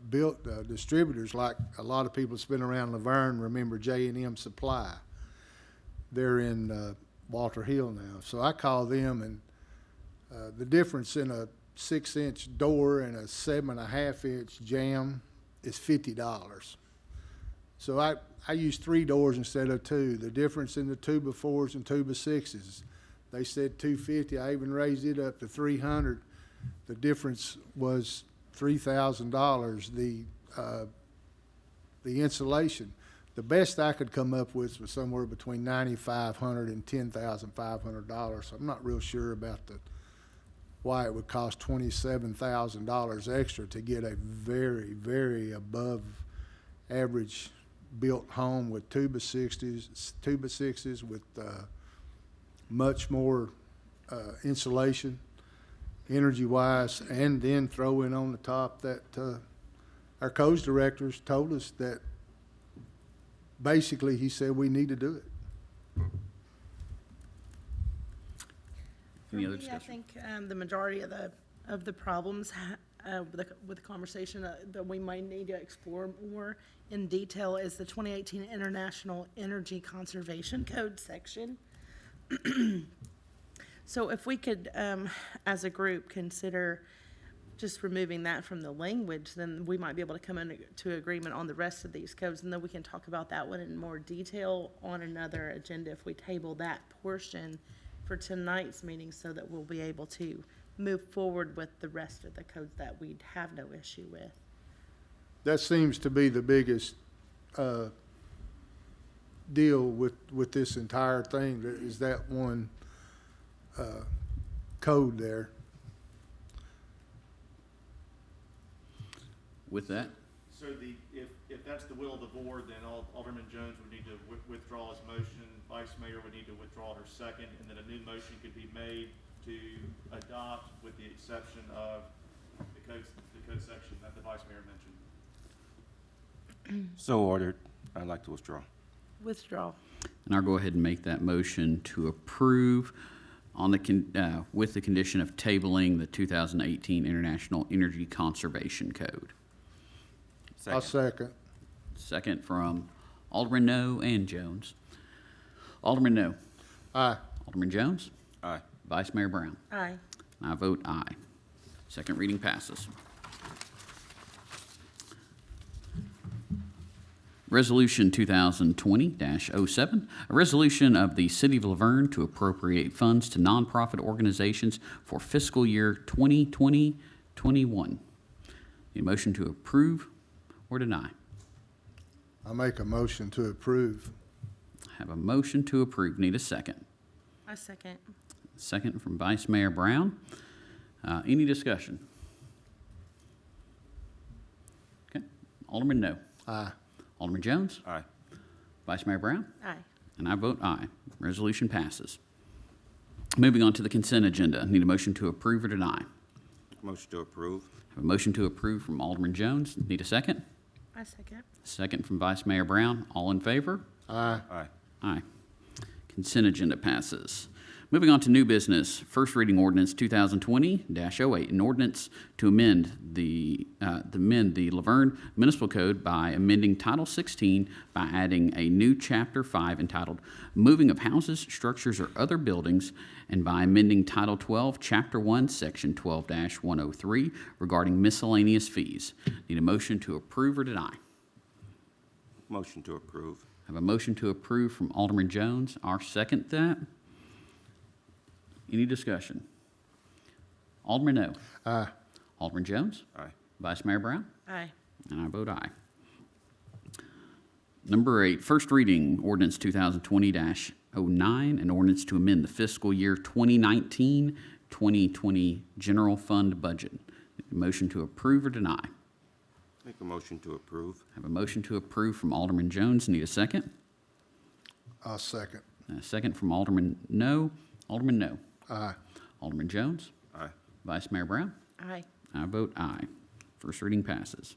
distributors, like a lot of people that's been around Laverne remember J&M Supply. They're in Walter Hill now. So I called them, and the difference in a 6-inch door and a 7.5-inch jamb is $50. So I use 3 doors instead of 2. The difference in the 2x4s and 2x6s, they said $250. I even raised it up to $300. The difference was $3,000. The insulation, the best I could come up with was somewhere between $9,500 and $10,500. So I'm not real sure about why it would cost $27,000 extra to get a very, very above average built home with 2x6s with much more insulation, energy-wise, and then throw in on the top that our codes directors told us that basically he said we need to do it. Any other I discussion? think the majority of the problems with the conversation that we might need to explore more in detail is the 2018 International Energy Conservation Code section. So if we could, as a group, consider just removing that from the language, then we might be able to come into agreement on the rest of these codes, and then we can talk about that one in more detail on another agenda if we table that portion for tonight's meeting, so that we'll be able to move forward with the rest of the codes that we'd have no issue with. That seems to be the biggest deal with this entire thing, is that one code there. With that, So if that's the will of the board, then Alderman Jones would need to withdraw his motion, Vice Mayor would need to withdraw her second, and then a new motion could be made to adopt with the exception of the code section that the Vice Mayor mentioned. So ordered. I'd like to withdraw. Withdraw. and I'll go ahead and make that motion to approve on the with the condition of tabling the 2018 International Energy Conservation Code. I'll second. Second from Alderman No and Jones. Alderman No. Aye. Alderman Jones. Aye. Vice Mayor Brown. Aye. I vote aye. Second reading passes. Resolution 2020-07, a resolution of the City of Laverne to appropriate funds to nonprofit organizations for fiscal year 2020-21. Need a motion to approve or deny? I make a motion to approve. Have a motion to approve. Need a second. I second. Second from Vice Mayor Brown. Any discussion? Okay. Alderman No. Aye. Alderman Jones. Aye. Vice Mayor Brown. Aye. And I vote aye. Resolution passes. Moving on to the consent agenda. Need a motion to approve or deny? Motion to approve. Have a motion to approve from Alderman Jones. Need a second? I second. Second from Vice Mayor Brown. All in favor? Aye. Aye. Aye. Consent agenda passes. Moving on to new business. First reading ordinance 2020-08, an ordinance to amend the Laverne Municipal Code by amending Title 16 by adding a new Chapter 5 entitled Moving of Houses, Structures, or Other Buildings, and by amending Title 12, Chapter 1, Section 12-103 regarding miscellaneous fees. Need a motion to approve or deny? Motion to approve. I have a motion to approve from Alderman Jones. I'll second that. Any discussion? Alderman No. Aye. Alderman Jones. Aye. Vice Mayor Brown. Aye. And I vote aye. Number 8, first reading, ordinance 2020-09, an ordinance to amend the fiscal year 2019-2020 general fund budget. Motion to approve or deny? Make a motion to approve. I have a motion to approve from Alderman Jones. Need a second? I'll second. A second from Alderman No. Alderman No. Aye. Alderman Jones. Aye. Vice Mayor Brown. Aye. I vote aye. First reading passes.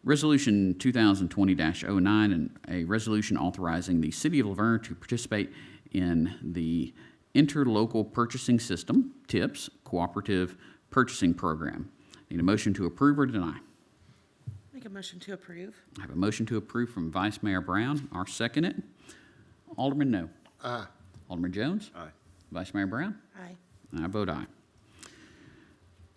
Resolution 2020-09, and a resolution authorizing the City of Laverne to participate in the Interlocal Purchasing System, TIPS, Cooperative Purchasing Program. Need a motion to approve or deny? Make a motion to approve. I have a motion to approve from Vice Mayor Brown. I'll second it. Alderman No. Aye. Alderman Jones? Aye. Vice Mayor Brown? Aye. And I vote aye.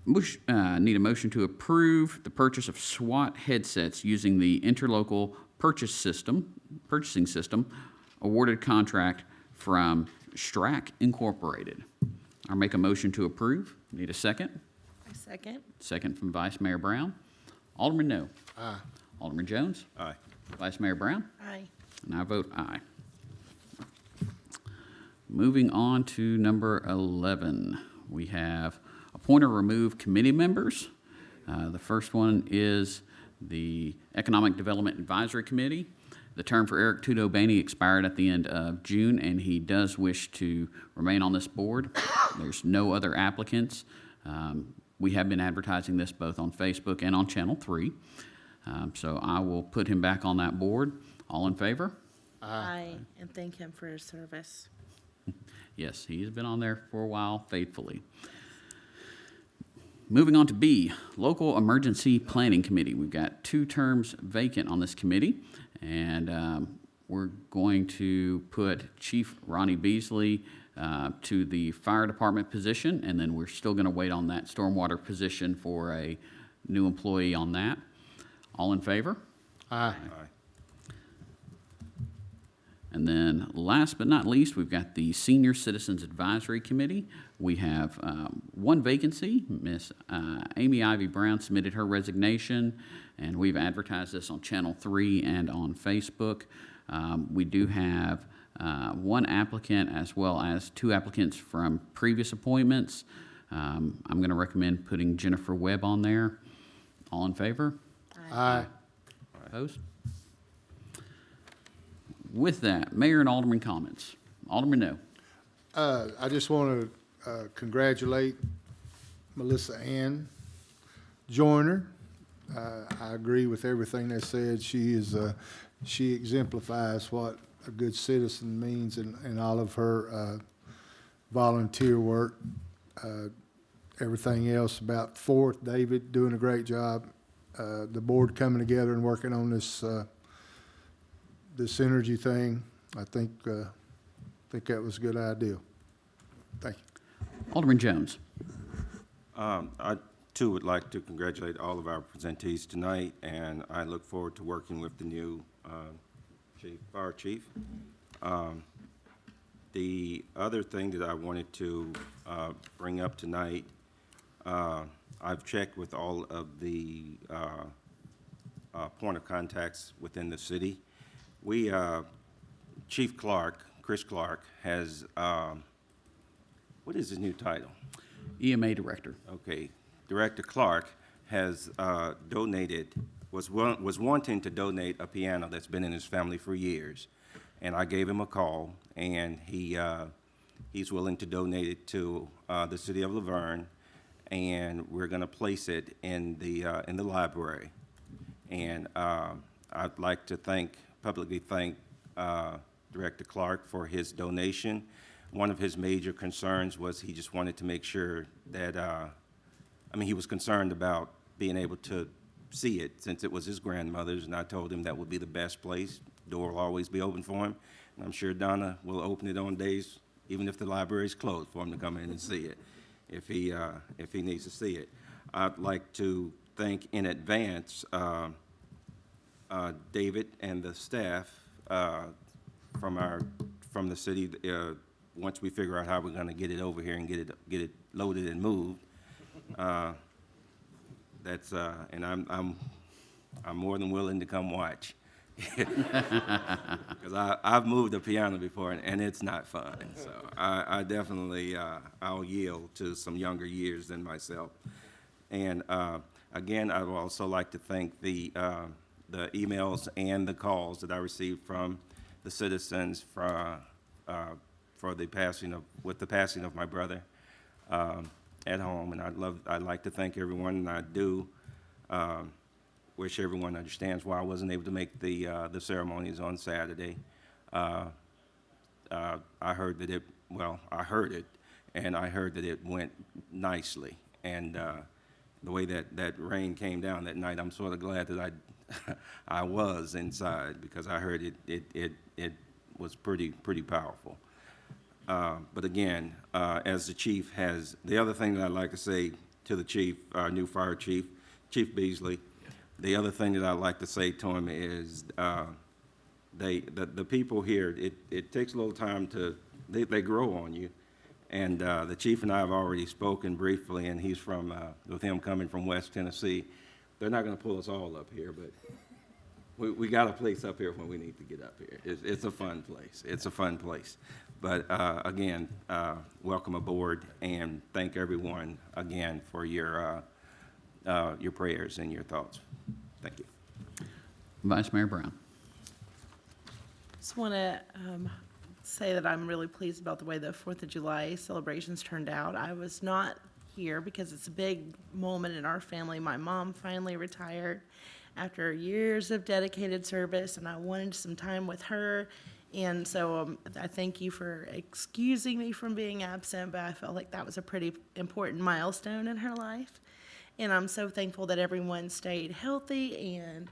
Need a motion to approve the purchase of SWAT headsets using the interlocal purchasing system awarded contract from Strack Incorporated. I'll make a motion to approve. Need a second? I second. Second from Vice Mayor Brown. Alderman No. Aye. Alderman Jones? Aye. Vice Mayor Brown? Aye. And I vote aye. Moving on to number 11, we have appoint or remove committee members. The first one is the Economic Development Advisory Committee. The term for Eric Tudo-Bainey expired at the end of June, and he does wish to remain on this board. There's no other applicants. We have been advertising this both on Facebook and on Channel 3. So I will put him back on that board. All in favor? Aye. And thank him for his service. Yes, he has been on there for a while faithfully. Moving on to B, Local Emergency Planning Committee. We've got 2 terms vacant on this committee, and we're going to put Chief Ronnie Beasley to the fire department position, and then we're still going to wait on that stormwater position for a new employee on that. All in favor? Aye. And then last but not least, we've got the Senior Citizens Advisory Committee. We have 1 vacancy. Miss Amy Ivy Brown submitted her resignation, and we've advertised this on Channel 3 and on Facebook. We do have 1 applicant as well as 2 applicants from previous appointments. I'm going to recommend putting Jennifer Webb on there. All in favor? Aye. Opposed? With that, Mayor and Alderman comments. Alderman No. I just want to congratulate Melissa Ann Joyner. I agree with everything they said. She exemplifies what a good citizen means in all of her volunteer work. Everything else about Fourth, David doing a great job. The board coming together and working on this energy thing. I think that was a good idea. Thank you. Alderman Jones. I too would like to congratulate all of our presentees tonight, and I look forward to working with the new fire chief. The other thing that I wanted to bring up tonight, I've checked with all of the point of contacts within the city. We, Chief Clark, Chris Clark, has, what is his new title? EMA Director. Okay. Director Clark has donated, was wanting to donate a piano that's been in his family for years. And I gave him a call, and he's willing to donate it to the city of Laverne, and we're going to place it in the library. And I'd like to publicly thank Director Clark for his donation. One of his major concerns was he just wanted to make sure that, he was concerned about being able to see it since it was his grandmother's, and I told him that would be the best place. Door will always be open for him, and I'm sure Donna will open it on days, even if the library's closed, for him to come in and see it, if he needs to see it. I'd like to thank in advance David and the staff from the city. Once we figure out how we're going to get it over here and get it loaded and moved, and I'm more than willing to come watch, because I've moved a piano before and it's not fun. So I definitely I'll yield to some younger years than myself. And again, I would also like to thank the emails and the calls that I received from the citizens with the passing of my brother at home, and I'd like to thank everyone, and I do wish everyone understands why I wasn't able to make the ceremonies on Saturday. I heard it, and I heard that it went nicely, And the way that rain came down that night, I'm sort of glad that I was inside, because I heard it was pretty powerful. But again, as the chief has, the other thing that I'd like to say to the chief, our new fire chief, Chief Beasley, the other thing that I'd like to say to him is the people here, it takes a little time they grow on you. And the chief and I have already spoken briefly, and he's with him coming from West Tennessee, they're not going to pull us all up here, but we got a place up here when we need to get up here. It's a fun place. It's a fun place. But again, welcome aboard, and thank everyone again for your prayers and your thoughts. Thank you. Vice Mayor Brown. Just want to say that I'm really pleased about the way the 4th of July celebrations turned out. I was not here because it's a big moment in our family. My mom finally retired after years of dedicated service, and I wanted some time with her. And so I thank you for excusing me from being absent, but I felt like that was a pretty important milestone in her life. And I'm so thankful that everyone stayed healthy, and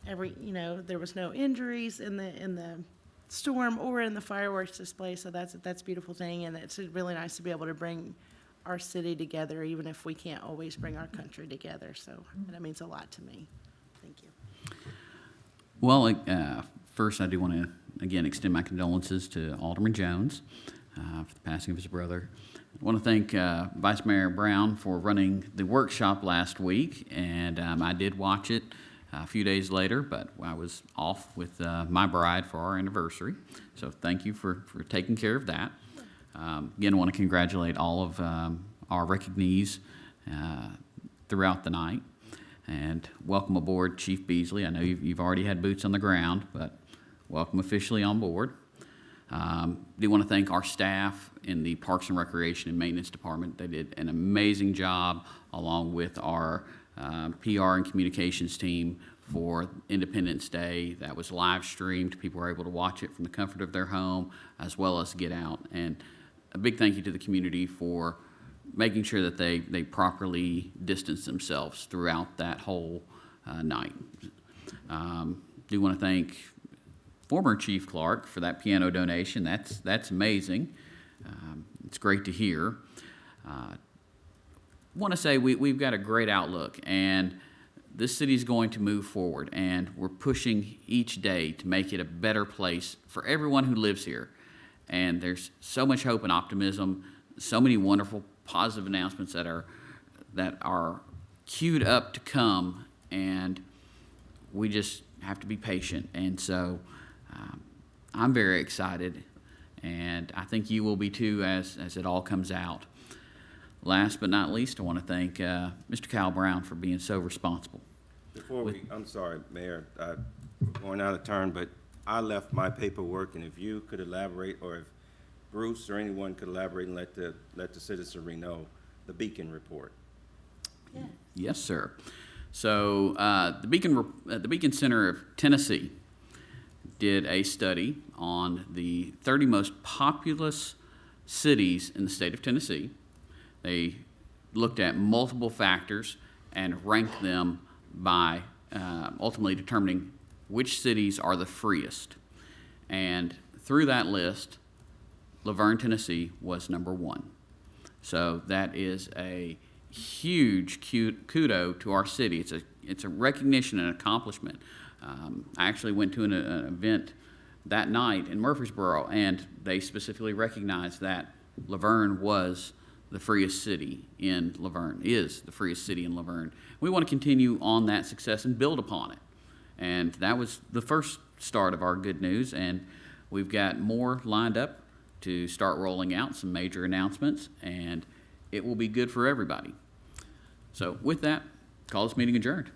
there was no injuries in the storm or in the fireworks display. So that's a beautiful thing, and it's really nice to be able to bring our city together, even if we can't always bring our country together. So that means a lot to me. Thank you. Well, first I do want to again extend my condolences to Alderman Jones for the passing of his brother. I want to thank Vice Mayor Brown for running the workshop last week, and I did watch it a few days later, but I was off with my bride for our anniversary. So thank you for taking care of that. Again, I want to congratulate all of our recognees throughout the night. And welcome aboard, Chief Beasley. I know you've already had boots on the ground, but welcome officially on board. Do want to thank our staff in the Parks and Recreation and Maintenance Department. They did an amazing job, along with our PR and communications team for Independence Day. That was live streamed. People were able to watch it from the comfort of their home, as well as get out. And a big thank you to the community for making sure that they properly distance themselves throughout that whole night. Do want to thank former Chief Clark for that piano donation. That's amazing. It's great to hear. Want to say we've got a great outlook, and this city's going to move forward, and we're pushing each day to make it a better place for everyone who lives here. And there's so much hope and optimism, so many wonderful positive announcements that are queued up to come, and we just have to be patient. And so I'm very excited, and I think you will be too as it all comes out. Last but not least, I want to thank Mr. Kyle Brown for being so responsible. I'm sorry, Mayor, going out of turn, but I left my paperwork, and if you could elaborate, or if Bruce or anyone could elaborate and let the citizenry know the Beacon report. Yeah. Yes, sir. So the Beacon Center of Tennessee did a study on the 30 most populous cities in the state of Tennessee. They looked at multiple factors and ranked them by ultimately determining which cities are the freest. And through that list, Laverne, Tennessee was number 1. So that is a huge kudo to our city. It's a recognition and accomplishment. I actually went to an event that night in Murfreesboro, and they specifically recognized that Laverne was the freest city in Laverne, is the freest city in Laverne. We want to continue on that success and build upon it. And that was the first start of our good news, and we've got more lined up to start rolling out some major announcements, and it will be good for everybody. So with that, call this meeting adjourned.